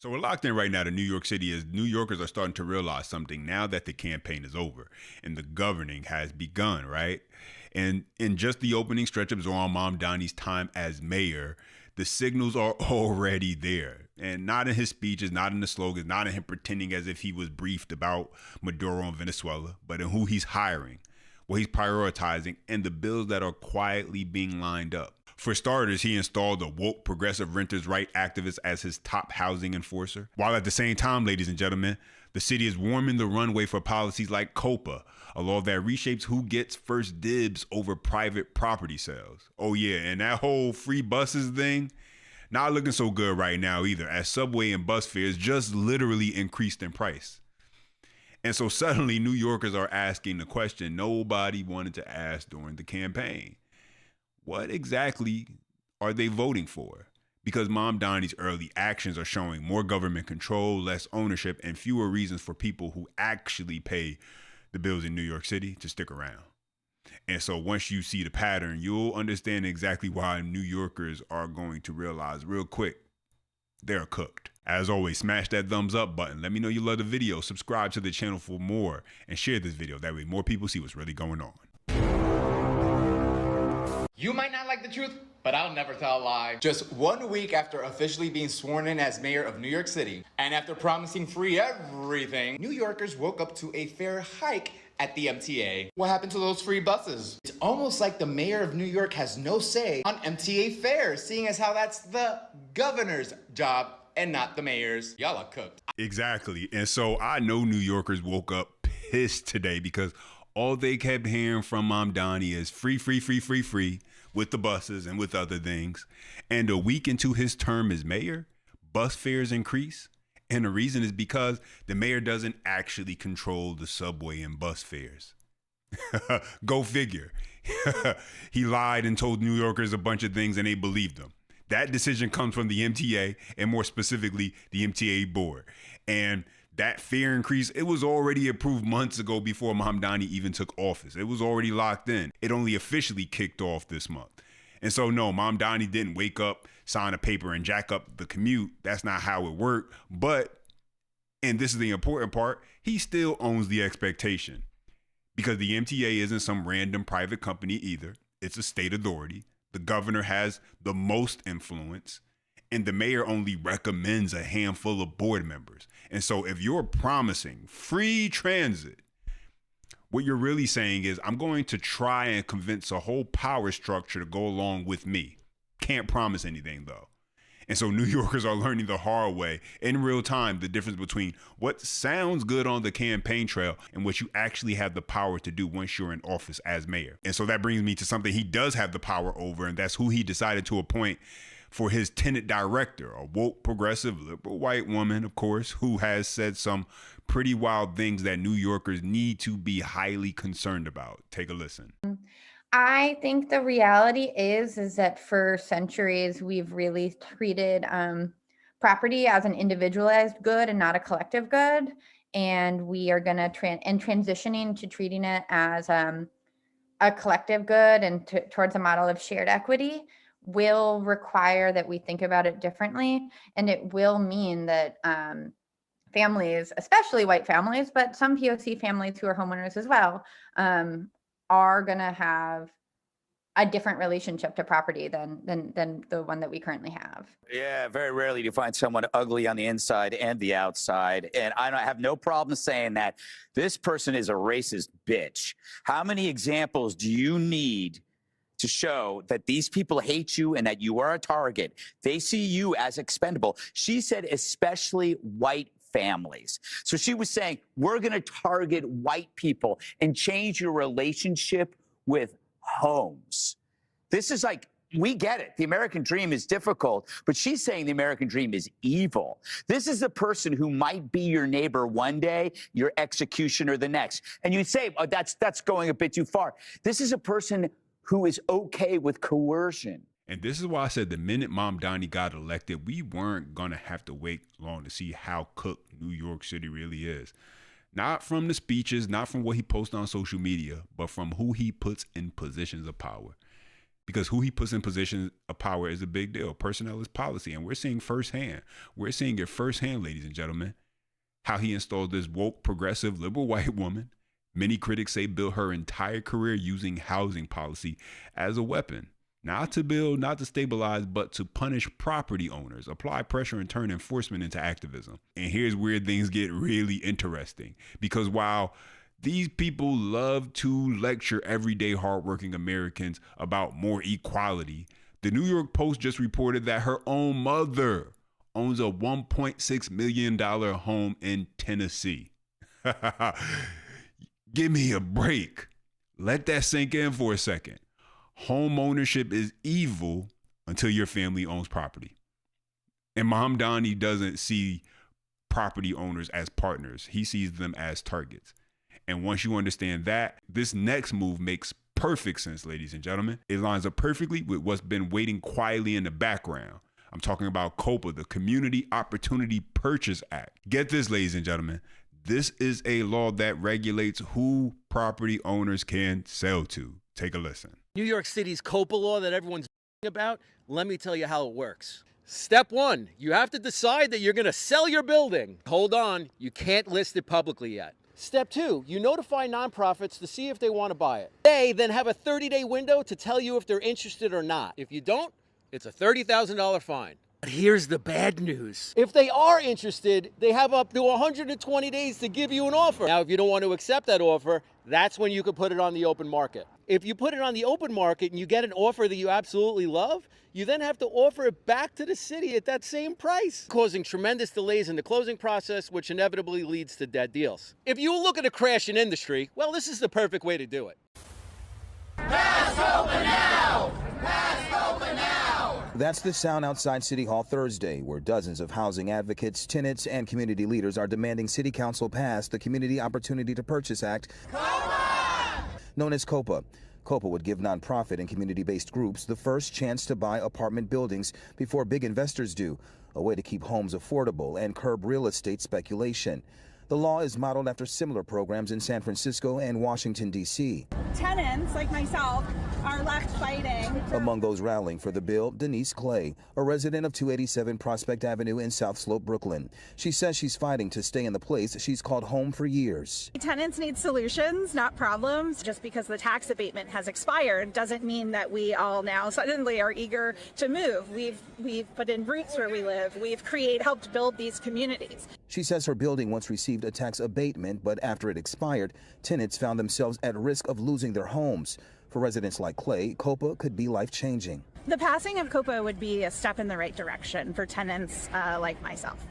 So we're locked in right now to New York City as New Yorkers are starting to realize something now that the campaign is over and the governing has begun, right? And in just the opening stretch of Zoran Mamdani's time as mayor, the signals are already there. And not in his speeches, not in the slogans, not in him pretending as if he was briefed about Maduro and Venezuela, but in who he's hiring, what he's prioritizing, and the bills that are quietly being lined up. For starters, he installed a woke progressive renters' right activist as his top housing enforcer. While at the same time, ladies and gentlemen, the city is warming the runway for policies like COPA, a law that reshapes who gets first dibs over private property sales. Oh yeah, and that whole free buses thing, not looking so good right now either, as subway and bus fares just literally increased in price. And so suddenly New Yorkers are asking the question nobody wanted to ask during the campaign. What exactly are they voting for? Because Mamdani's early actions are showing more government control, less ownership, and fewer reasons for people who actually pay the bills in New York City to stick around. And so once you see the pattern, you'll understand exactly why New Yorkers are going to realize real quick they're cooked. As always, smash that thumbs up button. Let me know you love the video. Subscribe to the channel for more and share this video. That way more people see what's really going on. You might not like the truth, but I'll never tell a lie. Just 1 week after officially being sworn in as mayor of New York City, and after promising free everything, New Yorkers woke up to a fare hike at the MTA. What happened to those free buses? It's almost like the mayor of New York has no say on MTA fares, seeing as how that's the governor's job and not the mayor's. Y'all are cooked. Exactly. And so I know New Yorkers woke up pissed today because all they kept hearing from Mamdani is free, free, free, free, free with the buses and with other things. And a week into his term as mayor, bus fares increase. And the reason is because the mayor doesn't actually control the subway and bus fares. Go figure. He lied and told New Yorkers a bunch of things and they believed him. That decision comes from the MTA and more specifically the MTA board. And that fare increase, it was already approved months ago before Mamdani even took office. It was already locked in. It only officially kicked off this month. And so no, Mamdani didn't wake up, sign a paper and jack up the commute. That's not how it worked. But, and this is the important part, he still owns the expectation because the MTA isn't some random private company either. It's a state authority. The governor has the most influence and the mayor only recommends a handful of board members. And so if you're promising free transit, what you're really saying is I'm going to try and convince a whole power structure to go along with me. Can't promise anything though. And so New Yorkers are learning the hard way in real time the difference between what sounds good on the campaign trail and what you actually have the power to do once you're in office as mayor. And so that brings me to something he does have the power over, and that's who he decided to appoint for his tenant director, a woke, progressive, liberal white woman, of course, who has said some pretty wild things that New Yorkers need to be highly concerned about. Take a listen. I think the reality is that for centuries, we've really treated property as an individualized good and not a collective good. And we are going to transitioning to treating it as a collective good and towards a model of shared equity will require that we think about it differently. And it will mean that families, especially white families, but some POC families who are homeowners as well, are going to have a different relationship to property than the one that we currently have. Yeah, very rarely do you find someone ugly on the inside and the outside. And I have no problem saying that this person is a racist bitch. How many examples do you need to show that these people hate you and that you are a target? They see you as expendable. She said especially white families. So she was saying, we're going to target white people and change your relationship with homes. This is like, we get it. The American dream is difficult, but she's saying the American dream is evil. This is a person who might be your neighbor one day, your executioner the next. And you say, oh, that's going a bit too far. This is a person who is okay with coercion. And this is why I said the minute Mamdani got elected, we weren't going to have to wait long to see how cooked New York City really is. Not from the speeches, not from what he posts on social media, but from who he puts in positions of power. because who he puts in positions of power is a big deal. Personnel is policy, and we're seeing it firsthand, ladies and gentlemen, how he installed this woke, progressive, liberal white woman. Many critics say built her entire career using housing policy as a weapon. Not to build, not to stabilize, but to punish property owners, apply pressure, and turn enforcement into activism. And here's where things get really interesting. Because while these people love to lecture everyday hardworking Americans about more equality, the New York Post just reported that her own mother owns a $1.6 million home in Tennessee. Give me a break. Let that sink in for a second. Home ownership is evil until your family owns property. And Mamdani doesn't see property owners as partners. He sees them as targets. And once you understand that, this next move makes perfect sense, ladies and gentlemen. It lines up perfectly with what's been waiting quietly in the background. I'm talking about COPA, the Community Opportunity Purchase Act. Get this, ladies and gentlemen. This is a law that regulates who property owners can sell to. Take a listen. New York City's COPA law that everyone's about, let me tell you how it works. Step one, you have to decide that you're going to sell your building. Hold on, you can't list it publicly yet. Step two, you notify nonprofits to see if they want to buy it. They then have a 30-day window to tell you if they're interested or not. If you don't, it's a $30,000 fine. But here's the bad news. If they are interested, they have up to 120 days to give you an offer. Now, if you don't want to accept that offer, that's when you could put it on the open market. If you put it on the open market and you get an offer that you absolutely love, you then have to offer it back to the city at that same price, causing tremendous delays in the closing process, which inevitably leads to dead deals. If you look at a crashing industry, well, this is the perfect way to do it. Pass COPA now! Pass COPA now! That's the sound outside City Hall Thursday, where dozens of housing advocates, tenants, and community leaders are demanding City Council pass the Community Opportunity to Purchase Act, COPA! Known as COPA. COPA would give nonprofit and community-based groups the first chance to buy apartment buildings before big investors do, a way to keep homes affordable and curb real estate speculation. The law is modeled after similar programs in San Francisco and Washington, D.C. Tenants, like myself, are left fighting. Among those rallying for the bill, Denise Clay, a resident of 287 Prospect Avenue in South Slope, Brooklyn. She says she's fighting to stay in the place she's called home for years. Tenants need solutions, not problems. Just because the tax abatement has expired doesn't mean that we all now suddenly are eager to move. We've put in roots where we live. We've helped build these communities. She says her building once received a tax abatement, but after it expired, tenants found themselves at risk of losing their homes. For residents like Clay, COPA could be life-changing. The passing of COPA would be a step in the right direction for tenants like myself.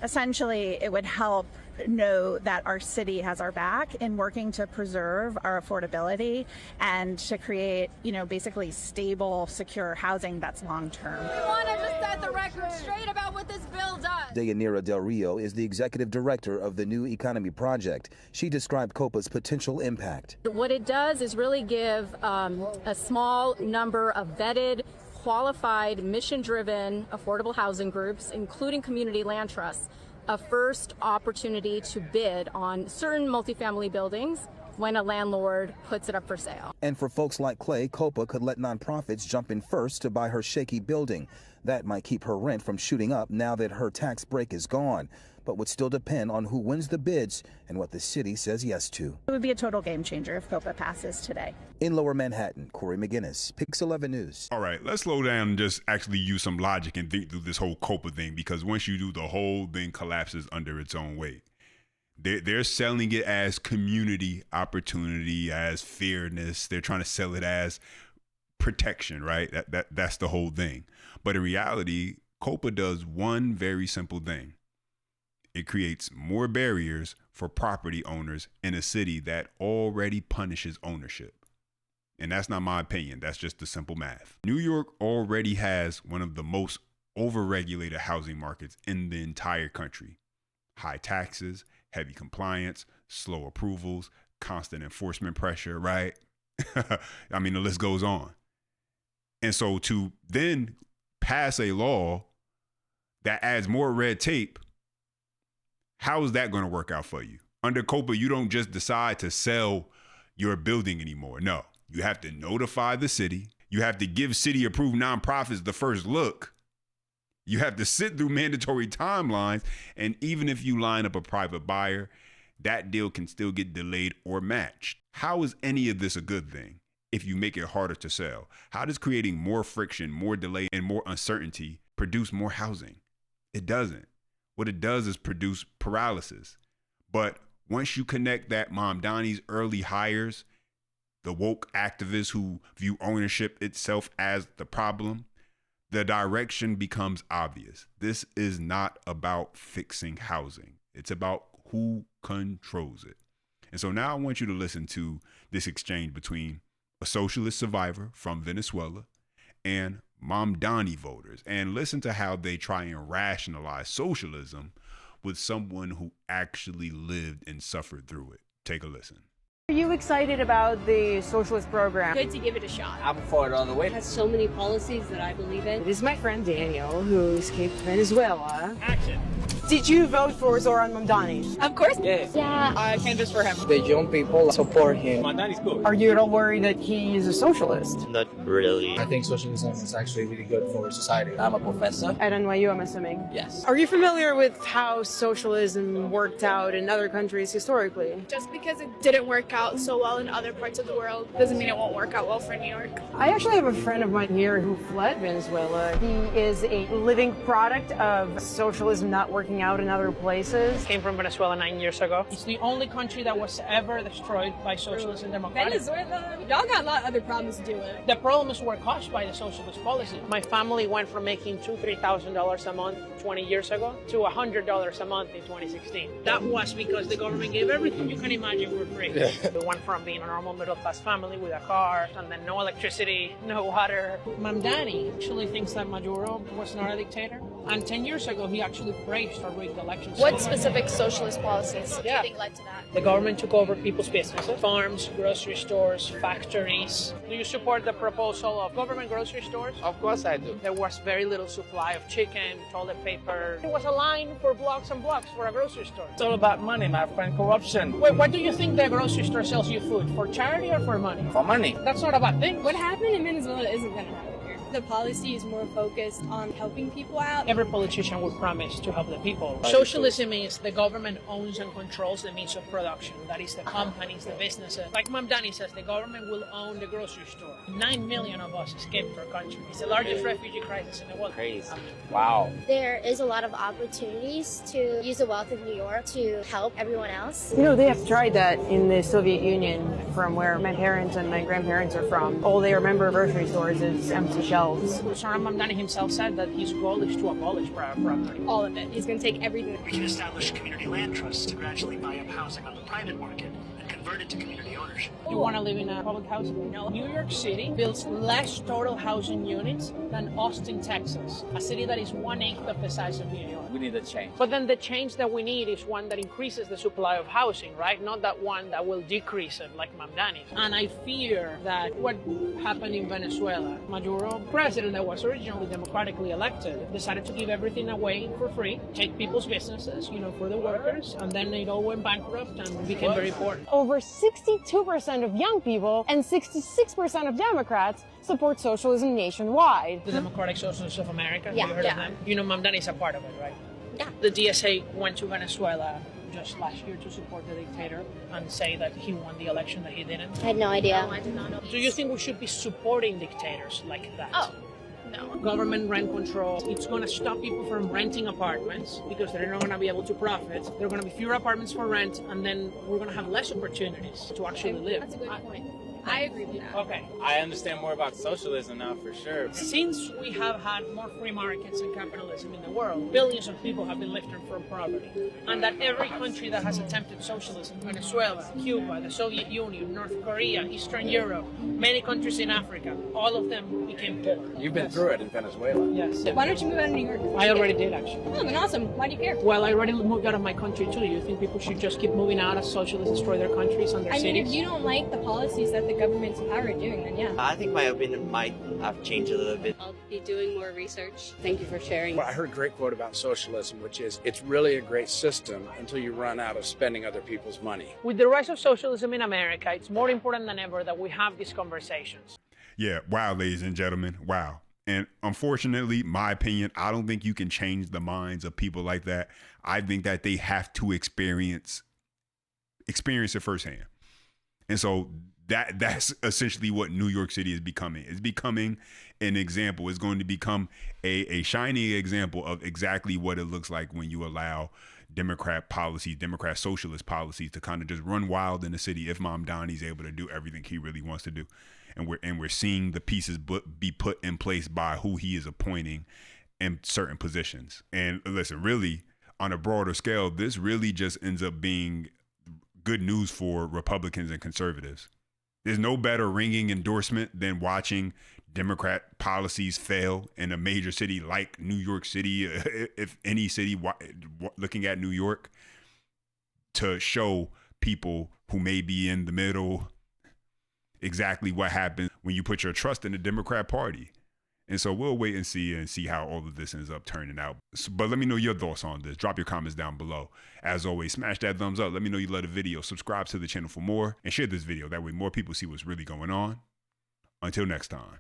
Essentially, it would help know that our city has our back in working to preserve our affordability and to create, basically stable, secure housing that's long-term. We want to just set the record straight about what this bill does. Deyanira Del Rio is the executive director of the New Economy Project. She described COPA's potential impact. What it does is really give a small number of vetted, qualified, mission-driven, affordable housing groups, including community land trusts, a first opportunity to bid on certain multifamily buildings when a landlord puts it up for sale. And for folks like Clay, COPA could let nonprofits jump in first to buy her shaky building. That might keep her rent from shooting up now that her tax break is gone, but would still depend on who wins the bids and what the city says yes to. It would be a total game changer if COPA passes today. In Lower Manhattan, Corey McGinnis, Pix 11 News. All right, let's slow down and just actually use some logic and think through this whole COPA thing, because once you do, the whole thing collapses under its own weight. They're selling it as community opportunity, as fairness. They're trying to sell it as protection, right? That's the whole thing. But in reality, COPA does one very simple thing. It creates more barriers for property owners in a city that already punishes ownership. And that's not my opinion. That's just the simple math. New York already has one of the most overregulated housing markets in the entire country. High taxes, heavy compliance, slow approvals, constant enforcement pressure, right? I mean, the list goes on. And so to then pass a law that adds more red tape, how is that going to work out for you? Under COPA, you don't just decide to sell your building anymore. No, you have to notify the city. You have to give city-approved nonprofits the first look. You have to sit through mandatory timelines. And even if you line up a private buyer, that deal can still get delayed or matched. How is any of this a good thing if you make it harder to sell? How does creating more friction, more delay, and more uncertainty produce more housing? It doesn't. What it does is produce paralysis. But once you connect that Mamdani's early hires, the woke activists who view ownership itself as the problem, the direction becomes obvious. This is not about fixing housing. It's about who controls it. And so now I want you to listen to this exchange between a socialist survivor from Venezuela and Mamdani voters, and listen to how they try and rationalize socialism with someone who actually lived and suffered through it. Take a listen. Are you excited about the socialist program? Good to give it a shot. I'm for it all the way. It has so many policies that I believe in. This is my friend Daniel, who escaped Venezuela. Action. Did you vote for Zoran Mamdani? Of course. Yes. Yeah. I canvassed for him. The young people support him. Mamdani's cool. Are you at all worried that he is a socialist? Not really. I think socialism is actually really good for society. I'm a professor. At NYU, I'm assuming. Yes. Are you familiar with how socialism worked out in other countries historically? Just because it didn't work out so well in other parts of the world doesn't mean it won't work out well for New York. I actually have a friend of mine here who fled Venezuela. He is a living product of socialism not working out in other places. Came from Venezuela 9 years ago. It's the only country that was ever destroyed by socialism and democracy. Venezuela, y'all got a lot of other problems to deal with. The problems were caused by the socialist policy. My family went from making $2,000-3,000 a month 20 years ago to $100 a month in 2016. That was because the government gave everything you can imagine for free. We went from being a normal middle-class family with a car, and then no electricity, no water. Mamdani actually thinks that Maduro was not a dictator, and 10 years ago he actually praised our rigged elections. What specific socialist policies do you think led to that? The government took over people's businesses, farms, grocery stores, factories. Do you support the proposal of government grocery stores? Of course I do. There was very little supply of chicken, toilet paper. There was a line for blocks and blocks for a grocery store. It's all about money, my friend. Corruption. Wait, what do you think the grocery store sells you food? For charity or for money? For money. That's not a bad thing. What happened in Venezuela isn't going to happen here. The policy is more focused on helping people out. Every politician would promise to help the people. Socialism is the government owns and controls the means of production. That is the companies, the businesses. Like Mamdani says, the government will own the grocery store. 9 million of us escaped our country. It's the largest refugee crisis in the world. Crazy. Wow. There is a lot of opportunities to use the wealth of New York to help everyone else. You know, they have tried that in the Soviet Union, from where my parents and my grandparents are from. All they remember of grocery stores is empty shelves. Zoran Mamdani himself said that his goal is to abolish private property. All of it. He's going to take everything. We can establish community land trusts to gradually buy up housing on the private market and convert it to community ownership. You want to live in a public housing? No. New York City builds less total housing units than Austin, Texas, a city that is 1/8 of the size of New York. We need a change. But then the change that we need is one that increases the supply of housing, right? Not that one that will decrease it like Mamdani. And I fear that what happened in Venezuela, Maduro, president that was originally democratically elected, decided to give everything away for free, take people's businesses, for the workers, and then it all went bankrupt and became very poor. Over 62% of young people and 66% of Democrats support socialism nationwide. The Democratic Socialists of America, Yeah. have you heard of them? Mamdani is a part of it, right? Yeah. The DSA went to Venezuela just last year to support the dictator and say that he won the election that he didn't. I had no idea. No, I did not know. Do you think we should be supporting dictators like that? Oh, no. Government rent control, it's going to stop people from renting apartments because they're not going to be able to profit. There are going to be fewer apartments for rent, and then we're going to have less opportunities to actually live. That's a good point. I agree with that. Okay. I understand more about socialism now for sure. Since we have had more free markets and capitalism in the world, billions of people have been lifted from poverty. And that every country that has attempted socialism, Venezuela, Cuba, the Soviet Union, North Korea, Eastern Europe, many countries in Africa, all of them became poor. You've been through it in Venezuela. Yes. Why don't you move out of New York? I already did, actually. Oh, then awesome. Why do you care? Well, I already moved out of my country, too. You think people should just keep moving out as socialists destroy their countries and their I mean, cities? if you don't like the policies that the government's in power are doing, then yeah. I think my opinion might have changed a little bit. I'll be doing more research. Thank you for sharing. Well, I heard a great quote about socialism, which is, it's really a great system until you run out of spending other people's money. With the rise of socialism in America, it's more important than ever that we have these conversations. Yeah, wow, ladies and gentlemen, wow. And unfortunately, my opinion, I don't think you can change the minds of people like that. I think that they have to experience it firsthand. And so that's essentially what New York City is becoming. It's becoming an example. It's going to become a shining example of exactly what it looks like when you allow Democrat socialist policies to kind of just run wild in the city if Mamdani's able to do everything he really wants to do. And we're seeing the pieces be put in place by who he is appointing in certain positions. And listen, really, on a broader scale, this really just ends up being good news for Republicans and conservatives. There's no better ringing endorsement than watching Democrat policies fail in a major city like New York City, if any city, looking at New York, to show people who may be in the middle exactly what happens when you put your trust in the Democrat Party. And so we'll wait and see how all of this ends up turning out. But let me know your thoughts on this. Drop your comments down below. As always, smash that thumbs up. Let me know you love the video. Subscribe to the channel for more and share this video. That way more people see what's really going on. Until next time.